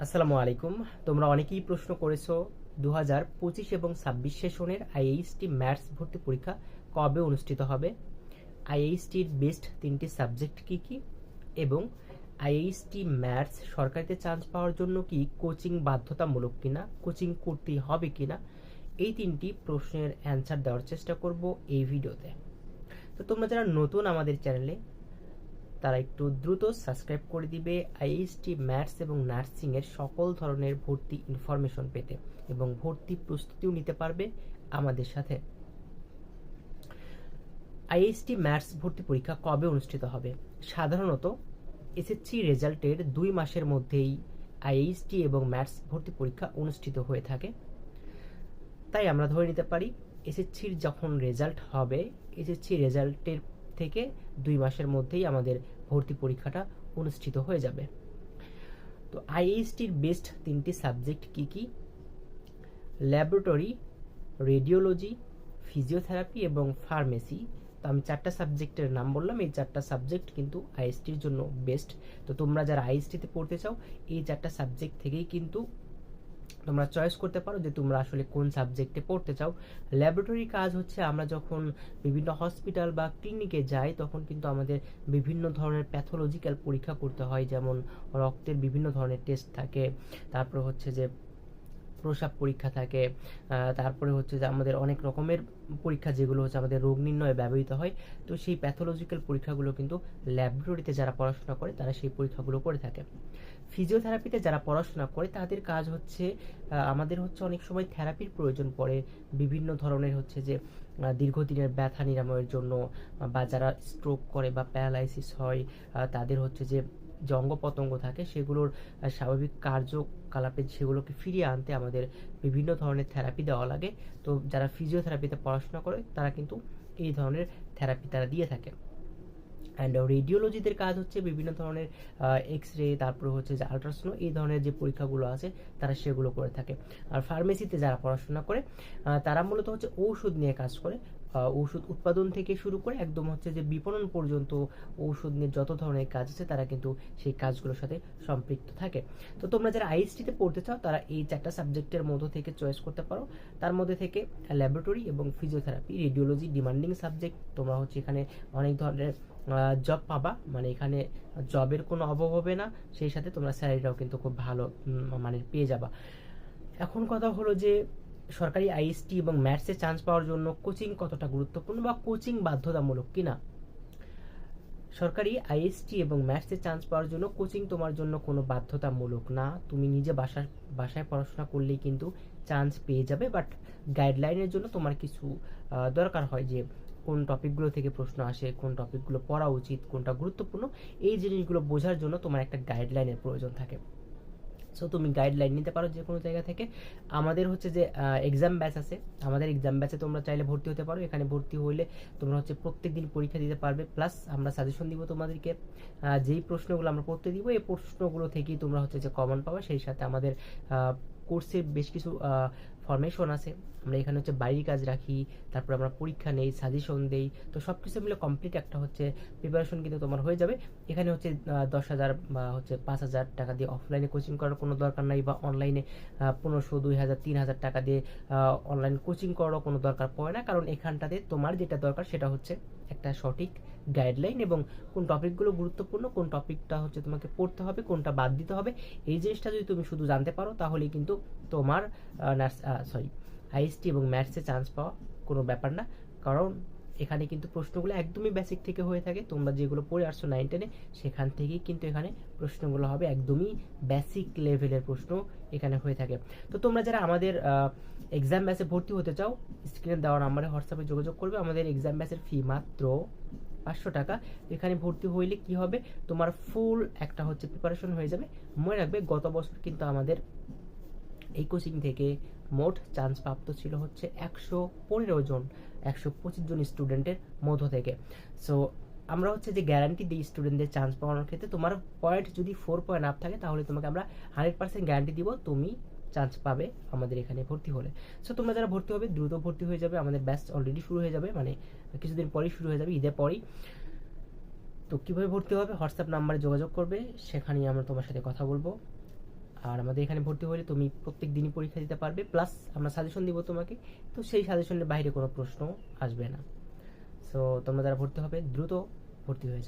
আসসালামু আলাইকুম। তোমরা অনেকেই প্রশ্ন করেছো 2025 এবং 26 সেশনের আইএইচটি ম্যাথস ভর্তি পরীক্ষা কবে অনুষ্ঠিত হবে, আইএইচটির বেস্ট 3টি সাবজেক্ট কি কি, এবং আইএইচটি ম্যাথস সরকারিতে চান্স পাওয়ার জন্য কি কোচিং বাধ্যতামূলক কিনা, কোচিং করতেই হবে কিনা, এই 3টি প্রশ্নের অ্যান্সার দেওয়ার চেষ্টা করব এই ভিডিওতে। তো তোমরা যারা নতুন আমাদের চ্যানেলে, তারা একটু দ্রুত সাবস্ক্রাইব করে দিবে আইএইচটি ম্যাথস এবং নার্সিংয়ের সকল ধরনের ভর্তি ইনফরমেশন পেতে, এবং ভর্তি প্রস্তুতিও নিতে পারবে আমাদের সাথে। আইএইচটি ম্যাথস ভর্তি পরীক্ষা কবে অনুষ্ঠিত হবে? সাধারণত এসএসসি রেজাল্টের 2 মাসের মধ্যেই আইএইচটি এবং ম্যাথস ভর্তি পরীক্ষা অনুষ্ঠিত হয়ে থাকে। তাই আমরা ধরে নিতে পারি এসএসসির যখন রেজাল্ট হবে, এসএসসি রেজাল্টের থেকে 2 মাসের মধ্যেই আমাদের ভর্তি পরীক্ষাটা অনুষ্ঠিত হয়ে যাবে। তো আইএইচটির বেস্ট 3টি সাবজেক্ট কি কি? ল্যাবরেটরি, রেডিওলজি, ফিজিওথেরাপি এবং ফার্মেসি। তো আমি 4টা সাবজেক্টের নাম বললাম, এই 4টা সাবজেক্ট কিন্তু আইএসটির জন্য বেস্ট। তো তোমরা যারা আইএসটিতে পড়তে চাও, এই 4টা সাবজেক্ট থেকেই কিন্তু তোমরা চয়েস করতে পারো যে তোমরা আসলে কোন সাবজেক্টে পড়তে চাও। ল্যাবরেটরি কাজ হচ্ছে আমরা যখন বিভিন্ন হসপিটাল বা ক্লিনিকে যাই, তখন কিন্তু আমাদের বিভিন্ন ধরনের প্যাথোলজিক্যাল পরীক্ষা করতে হয়, যেমন রক্তের বিভিন্ন ধরনের টেস্ট থাকে, তারপর হচ্ছে যে প্রস্রাব পরীক্ষা থাকে, তারপরে হচ্ছে যে আমাদের অনেক রকমের পরীক্ষা যেগুলো হচ্ছে আমাদের রোগ নির্ণয়ে ব্যবহৃত হয়। তো সেই প্যাথোলজিক্যাল পরীক্ষাগুলো কিন্তু ল্যাবরেটরিতে যারা পড়াশোনা করে তারা সেই পরীক্ষাগুলো করে থাকে। ফিজিওথেরাপিতে যারা পড়াশোনা করে তাদের কাজ হচ্ছে আমাদের হচ্ছে অনেক সময় থেরাপির প্রয়োজন পড়ে বিভিন্ন ধরনের হচ্ছে যে দীর্ঘদিনের ব্যথা নিরাময়ের জন্য, বা যারা স্ট্রোক করে বা প্যারালাইসিস হয়, তাদের হচ্ছে যে অঙ্গ প্রত্যঙ্গ থাকে সেগুলোর স্বাভাবিক কার্যকলাপে সেগুলোকে ফিরিয়ে আনতে আমাদের বিভিন্ন ধরনের থেরাপি দেওয়া লাগে। তো যারা ফিজিওথেরাপিতে পড়াশোনা করে তারা কিন্তু এই ধরনের থেরাপি তারা দিয়ে থাকে। অ্যান্ড রেডিওলজিদের কাজ হচ্ছে বিভিন্ন ধরনের এক্স রে, তারপরে হচ্ছে যে আলট্রাসাউন্ড, এই ধরনের যে পরীক্ষাগুলো আছে তারা সেগুলো করে থাকে। আর ফার্মেসিতে যারা পড়াশোনা করে তারা মূলত হচ্ছে ঔষধ নিয়ে কাজ করে। ঔষধ উৎপাদন থেকে শুরু করে একদম হচ্ছে যে বিপণন পর্যন্ত ঔষধ নিয়ে যত ধরনের কাজ আছে তারা কিন্তু সেই কাজগুলোর সাথে সম্পৃক্ত থাকে। তো তোমরা যারা আইএসটিতে পড়তে চাও তারা এই 4টা সাবজেক্টের মধ্যে থেকে চয়েস করতে পারো। তার মধ্যে থেকে ল্যাবরেটরি এবং ফিজিওথেরাপি, রেডিওলজি ডিমান্ডিং সাবজেক্ট, তোমরা হচ্ছে এখানে অনেক ধরনের জব পাবা, মানে এখানে জবের কোনো অভাব হবে না, সেই সাথে তোমরা স্যালারিটাও কিন্তু খুব ভালো মানে পেয়ে যাবা। এখন কথা হলো যে সরকারি আইএসটি এবং ম্যাথসে চান্স পাওয়ার জন্য কোচিং কতটা গুরুত্বপূর্ণ বা কোচিং বাধ্যতামূলক কিনা। সরকারি আইএসটি এবং ম্যাথসে চান্স পাওয়ার জন্য কোচিং তোমার জন্য কোনো বাধ্যতামূলক না, তুমি নিজে বাসায় পড়াশোনা করলেই কিন্তু চান্স পেয়ে যাবে। বাট গাইডলাইনের জন্য তোমার কিছু দরকার হয়, যে কোন টপিকগুলো থেকে প্রশ্ন আসে, কোন টপিকগুলো পড়া উচিত, কোনটা গুরুত্বপূর্ণ, এই জিনিসগুলো বোঝার জন্য তোমার একটা গাইডলাইনের প্রয়োজন থাকে। সো তুমি গাইডলাইন নিতে পারো যে কোনো জায়গা থেকে। আমাদের হচ্ছে যে এক্সাম ব্যাচ আছে, আমাদের এক্সাম ব্যাচে তোমরা চাইলে ভর্তি হতে পারো। এখানে ভর্তি হইলে তোমরা হচ্ছে প্রত্যেক দিন পরীক্ষা দিতে পারবে, প্লাস আমরা সাজেশন দিব তোমাদেরকে। যেই প্রশ্নগুলো আমরা পড়তে দিব এই প্রশ্নগুলো থেকেই তোমরা হচ্ছে যে কমন পাবে। সেই সাথে আমাদের কোর্সের বেশ কিছু ফরমেশন আছে, আমরা এখানে হচ্ছে বাড়ির কাজ রাখি, তারপর আমরা পরীক্ষা নেই, সাজেশন দেই। তো সব কিছু মিলে কমপ্লিট একটা হচ্ছে প্রিপারেশন কিন্তু তোমার হয়ে যাবে। এখানে হচ্ছে 10,000 বা হচ্ছে 5,000 টাকা দিয়ে অফলাইনে কোচিং করার কোনো দরকার নাই, বা অনলাইনে 1500, 2,000, 3,000 টাকা দিয়ে অনলাইন কোচিং করারও কোনো দরকার পড়ে না। কারণ এখানটাতে তোমার যেটা দরকার সেটা হচ্ছে একটা সঠিক গাইডলাইন, এবং কোন টপিকগুলো গুরুত্বপূর্ণ, কোন টপিকটা হচ্ছে তোমাকে পড়তে হবে, কোনটা বাদ দিতে হবে, এই জিনিসটা যদি তুমি শুধু জানতে পারো তাহলেই কিন্তু তোমার আইএসটি এবং ম্যাথসে চান্স পাওয়া কোনো ব্যাপার না। কারণ এখানে কিন্তু প্রশ্নগুলো একদমই বেসিক থেকে হয়ে থাকে, তোমরা যেগুলো পড়ে আসছো 9-10-এ সেখান থেকেই কিন্তু এখানে প্রশ্নগুলো হবে একদমই বেসিক লেভেলের প্রশ্ন এখানে হয়ে থাকে। তো তোমরা যারা আমাদের এক্সাম ব্যাচে ভর্তি হতে চাও, স্ক্রিনে দেওয়া নাম্বারে হোয়াটসঅ্যাপে যোগাযোগ করবে। আমাদের এক্সাম ব্যাচের ফি মাত্র 500 টাকা। এখানে ভর্তি হইলে কি হবে, তোমার ফুল একটা হচ্ছে প্রিপারেশন হয়ে যাবে। মনে রাখবে গত বছর কিন্তু আমাদের এই কোচিং থেকে মোট চান্স প্রাপ্ত ছিল হচ্ছে 115 জন, 125 জন স্টুডেন্টের মধ্য থেকে। সো আমরা হচ্ছে যে গ্যারান্টি দিই স্টুডেন্টদের চান্স পাওয়ানোর ক্ষেত্রে, তোমার পয়েন্ট যদি 4 পয়েন্ট আপ থাকে তাহলে তোমাকে আমরা 100% গ্যারান্টি দিব তুমি চান্স পাবে আমাদের এখানে ভর্তি হলে। সো তোমরা যারা ভর্তি হবে দ্রুত ভর্তি হয়ে যাবে, আমাদের ব্যাচ অলরেডি শুরু হয়ে যাবে, মানে কিছুদিন পরেই শুরু হয়ে যাবে, ঈদের পরেই। তো কীভাবে ভর্তি হবে, হোয়াটসঅ্যাপ নাম্বারে যোগাযোগ করবে, সেখানেই আমরা তোমার সাথে কথা বলবো। আর আমাদের এখানে ভর্তি হলে তুমি প্রত্যেক দিনই পরীক্ষা দিতে পারবে, প্লাস আমরা সাজেশন দিব তোমাকে, তো সেই সাজেশনের বাইরে কোনো প্রশ্ন আসবে না। সো তোমরা যারা ভর্তি হবে দ্রুত ভর্তি হয়ে যাও।